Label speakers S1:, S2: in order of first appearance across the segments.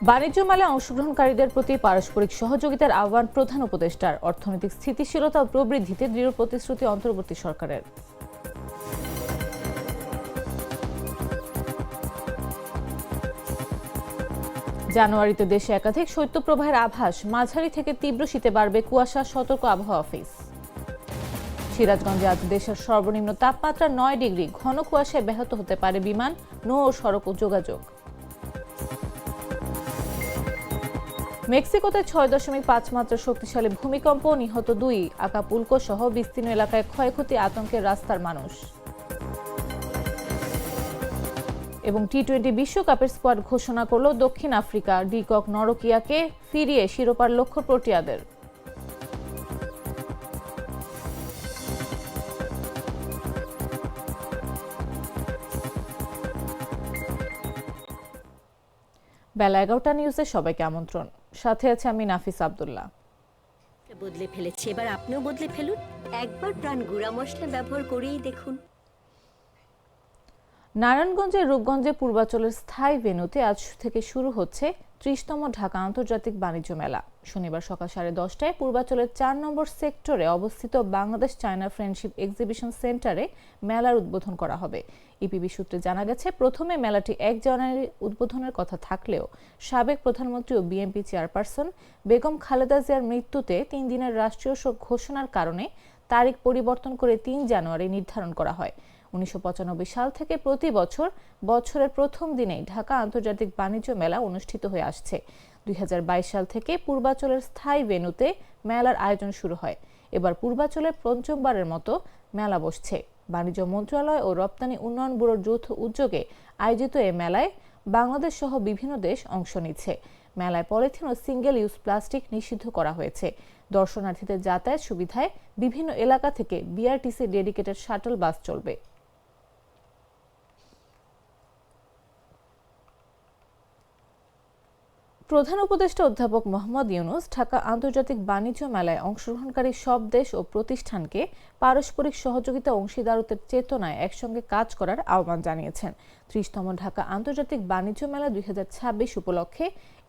S1: বাণিজ্য মেলায় অংশগ্রহণকারীদের প্রতি পারস্পরিক সহযোগিতার আহ্বান প্রধান উপদেষ্টার। অর্থনৈতিক স্থিতিশীলতা ও প্রবৃদ্ধিতে দৃঢ় প্রতিশ্রুতি অন্তর্বর্তী সরকারের। জানুয়ারিতে দেশে একাধিক শৈত্যপ্রবাহের আভাস, মাঝারি থেকে তীব্র শীতে বাড়বে কুয়াশা, সতর্ক আবহাওয়া অফিস। সিরাজগঞ্জে আজ দেশের সর্বনিম্ন তাপমাত্রা 9 ডিগ্রি, ঘন কুয়াশায় ব্যাহত হতে পারে বিমান, নৌ ও সড়ক যোগাযোগ। মেক্সিকোতে 6.5 মাত্রার শক্তিশালী ভূমিকম্প, নিহত 2, আকাপুলকো সহ বিস্তীর্ণ এলাকায় ক্ষয়ক্ষতি, আতঙ্কের রাস্তার মানুষ। এবং টি-20 বিশ্বকাপের স্কোয়াড ঘোষণা করল দক্ষিণ আফ্রিকা, ডিকক নরকিয়াকে ফিরিয়ে শিরোপার লক্ষ্য প্রোটিয়াদের। বেলা 11টা নিউজে সবাইকে আমন্ত্রণ। সাথে আছে আমি নাফিস আব্দুল্লাহ।
S2: বদলে ফেলেছি, এবার আপনিও বদলে ফেলুন। একবার প্রাণ গুঁড়া মশলা ব্যবহার করেই দেখুন।
S1: নারায়ণগঞ্জের রূপগঞ্জে পূর্বাচলের স্থায়ী ভেন্যুতে আজ থেকে শুরু হচ্ছে 30তম ঢাকা আন্তর্জাতিক বাণিজ্য মেলা। শনিবার সকাল 10:30টায় পূর্বাচলের 4 নম্বর সেক্টরে অবস্থিত বাংলাদেশ চায়না ফ্রেন্ডশিপ এক্সিবিশন সেন্টারে মেলার উদ্বোধন করা হবে। ইপিবি সূত্রে জানা গেছে, প্রথমে মেলাটি 1 জানুয়ারি উদ্বোধনের কথা থাকলেও সাবেক প্রধানমন্ত্রী ও বিএনপি চেয়ারপারসন বেগম খালেদা জিয়ার মৃত্যুতে 3 দিনের রাষ্ট্রীয় শোক ঘোষণার কারণে তারিখ পরিবর্তন করে 3 জানুয়ারি নির্ধারণ করা হয়। 1995 সাল থেকে প্রতি বছর বছরের প্রথম দিনেই ঢাকা আন্তর্জাতিক বাণিজ্য মেলা অনুষ্ঠিত হয়ে আসছে। 2022 সাল থেকে পূর্বাচলের স্থায়ী ভেন্যুতে মেলার আয়োজন শুরু হয়। এবার পূর্বাচলে পঞ্চমবারের মতো মেলা বসছে। বাণিজ্য মন্ত্রণালয় ও রপ্তানি উন্নয়ন ব্যুরোর যৌথ উদ্যোগে আয়োজিত এ মেলায় বাংলাদেশ সহ বিভিন্ন দেশ অংশ নিচ্ছে। মেলায় পলিথিন ও সিঙ্গেল ইউজ প্লাস্টিক নিষিদ্ধ করা হয়েছে। দর্শনার্থীদের যাতায়াত সুবিধায় বিভিন্ন এলাকা থেকে বিআরটিসি ডেডিকেটেড শাটল বাস চলবে। প্রধান উপদেষ্টা অধ্যাপক মোহাম্মদ ইউনূস ঢাকা আন্তর্জাতিক বাণিজ্য মেলায় অংশগ্রহণকারী সব দেশ ও প্রতিষ্ঠানকে পারস্পরিক সহযোগিতা অংশীদারত্বের চেতনায় একসঙ্গে কাজ করার আহ্বান জানিয়েছেন। 30তম ঢাকা আন্তর্জাতিক বাণিজ্য মেলা 2026 উপলক্ষে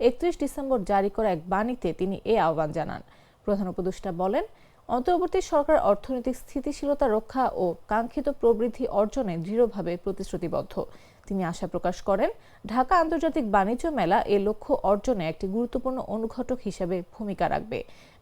S1: 31 ডিসেম্বর জারি করা এক বাণীতে তিনি এ আহ্বান জানান। প্রধান উপদেষ্টা বলেন, অন্তর্বর্তী সরকার অর্থনৈতিক স্থিতিশীলতা রক্ষা ও কাঙ্ক্ষিত প্রবৃদ্ধি অর্জনে দৃঢ়ভাবে প্রতিশ্রুতিবদ্ধ। তিনি আশা প্রকাশ করেন, ঢাকা আন্তর্জাতিক বাণিজ্য মেলা এ লক্ষ্য অর্জনে একটি গুরুত্বপূর্ণ অনুঘটক হিসেবে ভূমিকা রাখবে।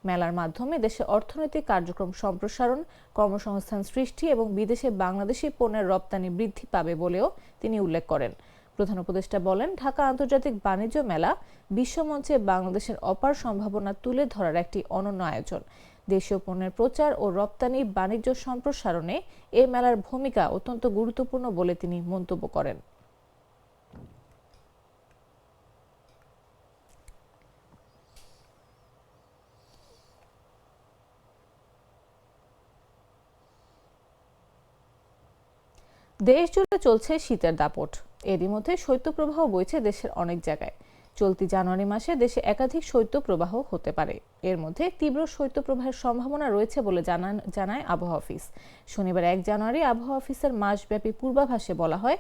S1: মেলার মাধ্যমে দেশে অর্থনৈতিক কার্যক্রম সম্প্রসারণ, কর্মসংস্থান সৃষ্টি এবং বিদেশে বাংলাদেশি পণ্যের রপ্তানি বৃদ্ধি পাবে বলেও তিনি উল্লেখ করেন। প্রধান উপদেষ্টা বলেন, ঢাকা আন্তর্জাতিক বাণিজ্য মেলা বিশ্বমঞ্চে বাংলাদেশের অপার সম্ভাবনা তুলে ধরার একটি অনন্য আয়োজন। দেশীয় পণ্যের প্রচার ও রপ্তানি বাণিজ্য সম্প্রসারণে এ মেলার ভূমিকা অত্যন্ত গুরুত্বপূর্ণ বলে তিনি মন্তব্য করেন। দেশ জুড়ে চলছে শীতের দাপট। এরই মধ্যে শৈত্যপ্রবাহ বইছে দেশের অনেক জায়গায়। চলতি জানুয়ারি মাসে দেশে একাধিক শৈত্যপ্রবাহ হতে পারে। এর মধ্যে তীব্র শৈত্যপ্রবাহের সম্ভাবনা রয়েছে বলে জানায় আবহাওয়া অফিস। শনিবার 1 জানুয়ারি আবহাওয়া অফিসের মাসব্যাপী পূর্বাভাসে বলা হয়,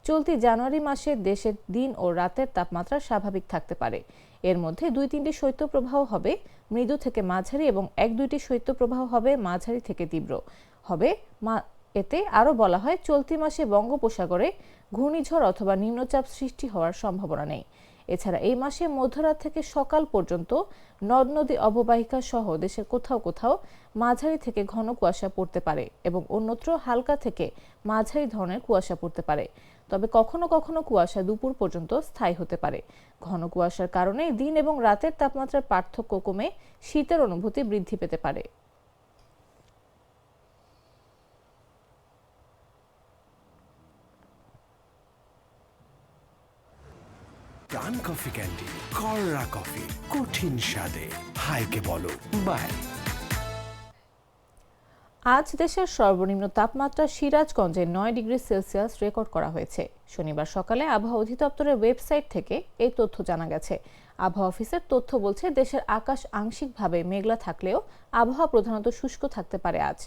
S1: চলতি জানুয়ারি মাসে দেশের দিন ও রাতের তাপমাত্রা স্বাভাবিক থাকতে পারে। এর মধ্যে 2-3টি শৈত্যপ্রবাহ হবে মৃদু থেকে মাঝারি এবং 1-2টি শৈত্যপ্রবাহ হবে মাঝারি থেকে তীব্র হবে। এতে আরও বলা হয়, চলতি মাসে বঙ্গোপসাগরে ঘূর্ণিঝড় অথবা নিম্নচাপ সৃষ্টি হওয়ার সম্ভাবনা নেই। এছাড়া এই মাসে মধ্যরাত থেকে সকাল পর্যন্ত নদ নদী অববাহিকা সহ দেশের কোথাও কোথাও মাঝারি থেকে ঘন কুয়াশা পড়তে পারে এবং অন্যত্র হালকা থেকে মাঝারি ধরনের কুয়াশা পড়তে পারে। তবে কখনো কখনো কুয়াশা দুপুর পর্যন্ত স্থায়ী হতে পারে। ঘন কুয়াশার কারণে দিন এবং রাতের তাপমাত্রার পার্থক্য কমে শীতের অনুভূতি বৃদ্ধি পেতে পারে।
S3: প্রাণ কফি ক্যান্ডি, কররা কফি, কঠিন স্বাদে, হাইকে বলো বাই।
S1: আজ দেশের সর্বনিম্ন তাপমাত্রা সিরাজগঞ্জে 9 ডিগ্রি সেলসিয়াস রেকর্ড করা হয়েছে। শনিবার সকালে আবহাওয়া অধিদপ্তরের ওয়েবসাইট থেকে এই তথ্য জানা গেছে। আবহাওয়া অফিসের তথ্য বলছে দেশের আকাশ আংশিকভাবে মেঘলা থাকলেও আবহাওয়া প্রধানত শুষ্ক থাকতে পারে আজ।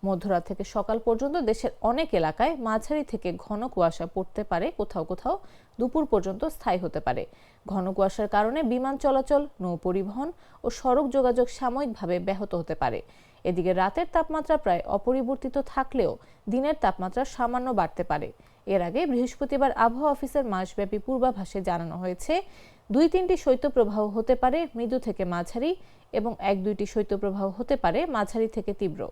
S1: মধ্যরাত থেকে সকাল পর্যন্ত দেশের অনেক এলাকায় মাঝারি থেকে ঘন কুয়াশা পড়তে পারে, কোথাও কোথাও দুপুর পর্যন্ত স্থায়ী হতে পারে। ঘন কুয়াশার কারণে বিমান চলাচল, নৌ পরিবহন ও সড়ক যোগাযোগ সাময়িকভাবে ব্যাহত হতে পারে। এদিকে রাতের তাপমাত্রা প্রায় অপরিবর্তিত থাকলেও দিনের তাপমাত্রা সামান্য বাড়তে পারে। এর আগে বৃহস্পতিবার আবহাওয়া অফিসের মাসব্যাপী পূর্বাভাসে জানানো হয়েছে 2-3টি শৈত্যপ্রবাহ হতে পারে মৃদু থেকে মাঝারি এবং 1-2টি শৈত্যপ্রবাহ হতে পারে মাঝারি থেকে তীব্র।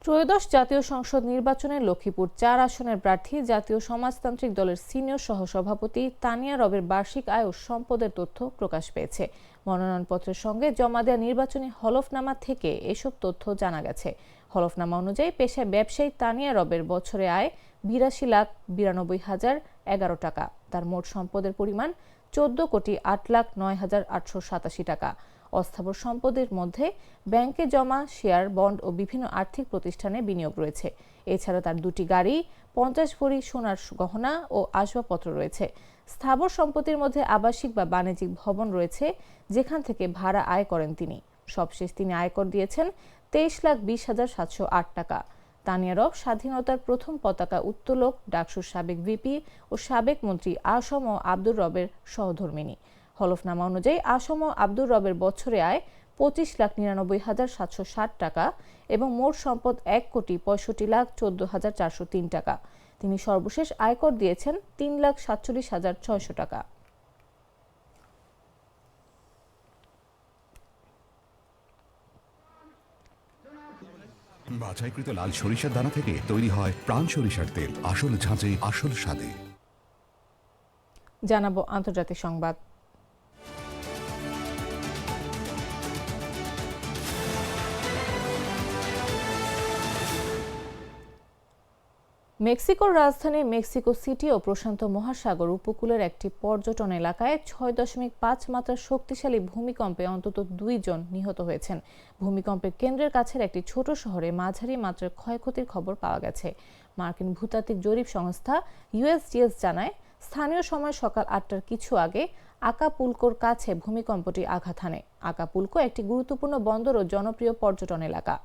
S1: ত্রয়োদশ জাতীয় সংসদ নির্বাচনে লক্ষ্মীপুর 4 আসনের প্রার্থী জাতীয় সমাজতান্ত্রিক দলের সিনিয়র সহসভাপতি তানিয়া রবের বার্ষিক আয় ও সম্পদের তথ্য প্রকাশ পেয়েছে। মনোনয়নপত্রের সঙ্গে জমা দেওয়া নির্বাচনী হলফনামা থেকে এসব তথ্য জানা গেছে। হলফনামা অনুযায়ী পেশায় ব্যবসায়ী তানিয়া রবের বছরে আয় 82,92,011 টাকা। তার মোট সম্পদের পরিমাণ 14,08,09,887 টাকা। অস্থাবর সম্পদের মধ্যে ব্যাংকে জমা, শেয়ার, বন্ড ও বিভিন্ন আর্থিক প্রতিষ্ঠানে বিনিয়োগ রয়েছে। এছাড়া তার 2টি গাড়ি, 50 ভরি সোনার গহনা ও আসবাবপত্র রয়েছে। স্থাবর সম্পত্তির মধ্যে আবাসিক বা বাণিজ্যিক ভবন রয়েছে, যেখান থেকে ভাড়া আয় করেন তিনি। সবশেষ তিনি আয়কর দিয়েছেন 23,20,708 টাকা। তানিয়া রব স্বাধীনতার প্রথম পতাকা উত্তোলক, ডাকসুর সাবেক ভিপি ও সাবেক মন্ত্রী আসম ও আব্দুর রবের সহধর্মিণী। হলফনামা অনুযায়ী আসম ও আব্দুর রবের বছরে আয় 25,99,760 টাকা এবং মোট সম্পদ 1,65,14,403 টাকা। তিনি সর্বশেষ আয়কর দিয়েছেন 3,47,600 টাকা।
S4: বাছাইকৃত লাল সরিষার দানা থেকে তৈরি হয় প্রাণ সরিষার তেল, আসল ঝাঁঝে আসল স্বাদে।
S1: জানাবো আন্তর্জাতিক সংবাদ। মেক্সিকোর রাজধানী মেক্সিকো সিটি ও প্রশান্ত মহাসাগর উপকূলের একটি পর্যটন এলাকায় 6.5 মাত্রার শক্তিশালী ভূমিকম্পে অন্তত 2 জন নিহত হয়েছেন। ভূমিকম্পের কেন্দ্রের কাছের একটি ছোট শহরে মাঝারি মাত্রার ক্ষয়ক্ষতির খবর পাওয়া গেছে। মার্কিন ভূতাত্ত্বিক জরিপ সংস্থা USGS জানায়, স্থানীয় সময় সকাল 8টার কিছু আগে আকাপুলকোর কাছে ভূমিকম্পটি আঘাত হানে। আকাপুলকো একটি গুরুত্বপূর্ণ বন্দর ও জনপ্রিয় পর্যটন এলাকা।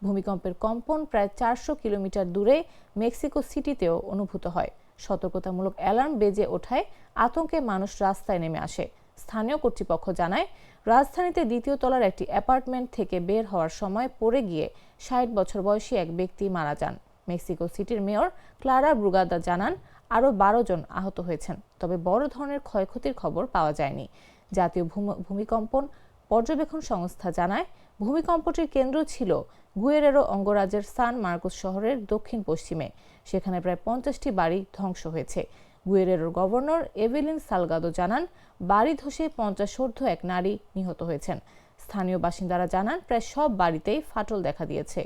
S1: ভূমিকম্পের কম্পন প্রায় 400 কিলোমিটার দূরে মেক্সিকো সিটিতেও অনুভূত হয়। সতর্কতামূলক অ্যালার্ম বেজে ওঠায় আতঙ্কে মানুষ রাস্তায় নেমে আসে। স্থানীয় কর্তৃপক্ষ জানায়, রাজধানীতে দ্বিতীয় তলার একটি অ্যাপার্টমেন্ট থেকে বের হওয়ার সময় পড়ে গিয়ে 60 বছর বয়সী এক ব্যক্তি মারা যান। মেক্সিকো সিটির মেয়র ক্লারা ব্রুগাদা জানান, আরও 12 জন আহত হয়েছেন, তবে বড় ধরনের ক্ষয়ক্ষতির খবর পাওয়া যায়নি। জাতীয় ভূমিকম্পন পর্যবেক্ষণ সংস্থা জানায়, ভূমিকম্পটির কেন্দ্র ছিল গুয়েরেরো অঙ্গরাজ্যের সান মার্কোস শহরের দক্ষিণ পশ্চিমে। সেখানে প্রায় 50টি বাড়ি ধ্বংস হয়েছে। গুয়েরেরোর গভর্নর এভেলিন সালগাদো জানান, বাড়ি ধসে 50 এক নারী নিহত হয়েছেন। স্থানীয় বাসিন্দারা জানান, প্রায় সব বাড়িতেই ফাটল দেখা দিয়েছে।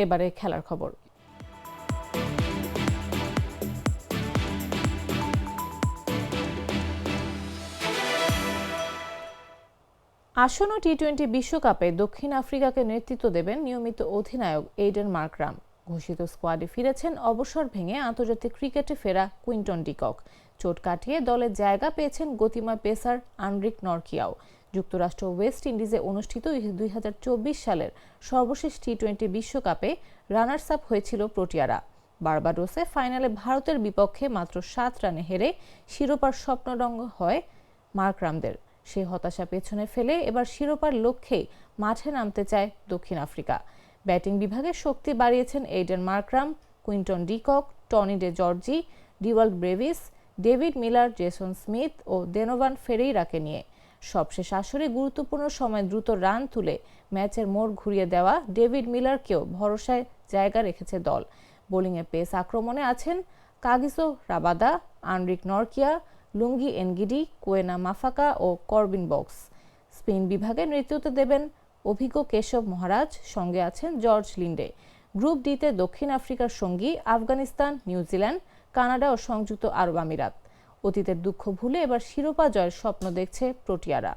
S1: এবারে খেলার খবর। আসন্ন টি-20 বিশ্বকাপে দক্ষিণ আফ্রিকাকে নেতৃত্ব দেবেন নিয়মিত অধিনায়ক এইডেন মার্করাম। ঘোষিত স্কোয়াডে ফিরেছেন অবসর ভেঙে আন্তর্জাতিক ক্রিকেটে ফেরা কুইন্টন ডিকক। চোট কাটিয়ে দলে জায়গা পেয়েছেন গতিময় পেসার আনরিক নরকিয়াও। যুক্তরাষ্ট্র ওয়েস্ট ইন্ডিজে অনুষ্ঠিত 2024 সালের সর্বশেষ টি-20 বিশ্বকাপে রানার্স আপ হয়েছিল প্রোটিয়ারা। বার্বাডোসে ফাইনালে ভারতের বিপক্ষে মাত্র 7 রানে হেরে শিরোপার স্বপ্নভঙ্গ হয় মার্করামদের। সেই হতাশা পেছনে ফেলে এবার শিরোপার লক্ষ্যেই মাঠে নামতে চায় দক্ষিণ আফ্রিকা। ব্যাটিং বিভাগে শক্তি বাড়িয়েছেন Aiden Markram, Quinton de Kock, Tony de Zorzi, Dewald Brevis, David Miller, Jason Smith ও ডেনোভান ফেরেইরাকে নিয়ে। সবশেষ আসরে গুরুত্বপূর্ণ সময় দ্রুত রান তুলে ম্যাচের মোড় ঘুরিয়ে দেওয়া ডেভিড মিলারকেও ভরসায় জায়গা রেখেছে দল। বোলিংয়ে পেস আক্রমণে আছেন Kagiso Rabada, Anrich Nortje, Lungi Ngidi, Kwena Maphaka ও করবিন বক্স। স্পিন বিভাগে নেতৃত্ব দেবেন অভিজ্ঞ কেশব মহারাজ, সঙ্গে আছেন জর্জ লিন্ডে। গ্রুপ ডিতে দক্ষিণ আফ্রিকার সঙ্গী আফগানিস্তান, নিউজিল্যান্ড, কানাডা ও সংযুক্ত আরব আমিরাত। অতীতের দুঃখ ভুলে এবার শিরোপা জয়ের স্বপ্ন দেখছে প্রোটিয়ারা।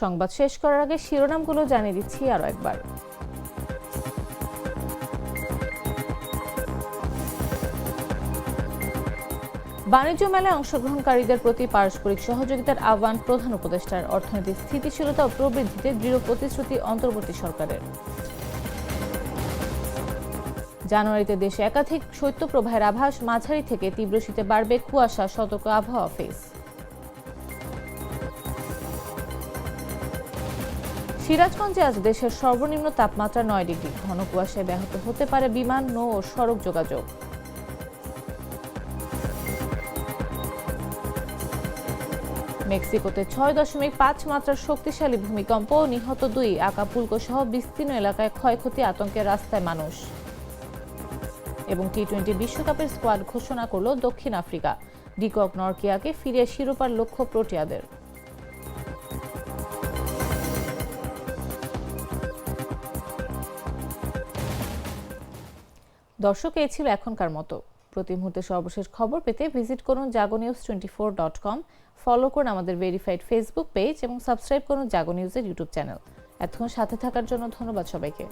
S1: সংবাদ শেষ করার আগে শিরোনামগুলো জানিয়ে দিচ্ছি আরও একবার। বাণিজ্য মেলায় অংশগ্রহণকারীদের প্রতি পারস্পরিক সহযোগিতার আহ্বান প্রধান উপদেষ্টার। অর্থনৈতিক স্থিতিশীলতা ও প্রবৃদ্ধিতে দৃঢ় প্রতিশ্রুতি অন্তর্বর্তী সরকারের। জানুয়ারিতে দেশে একাধিক শৈত্যপ্রবাহের আভাস, মাঝারি থেকে তীব্র শীতে বাড়বে কুয়াশা, সতর্ক আবহাওয়া অফিস। সিরাজগঞ্জে আজ দেশের সর্বনিম্ন তাপমাত্রা 9 ডিগ্রি। ঘন কুয়াশায় ব্যাহত হতে পারে বিমান, নৌ ও সড়ক যোগাযোগ। মেক্সিকোতে 6.5 মাত্রার শক্তিশালী ভূমিকম্প, নিহত 2, আকাপুলকো সহ বিস্তীর্ণ এলাকায় ক্ষয়ক্ষতি, আতঙ্কে রাস্তায় মানুষ। এবং টি-20 বিশ্বকাপের স্কোয়াড ঘোষণা করল দক্ষিণ আফ্রিকা। ডিকক নরকিয়াকে ফিরিয়ে শিরোপার লক্ষ্য প্রোটিয়াদের। দর্শক, এই ছিল এখনকার মতো। প্রতি মুহূর্তে সর্বশেষ খবর পেতে ভিজিট করুন jagonews24.com, ফলো করুন আমাদের ভেরিফাইড ফেসবুক পেজ এবং সাবস্ক্রাইব করুন জাগো নিউজের ইউটিউব চ্যানেল। এতক্ষণ সাথে থাকার জন্য ধন্যবাদ সবাইকে।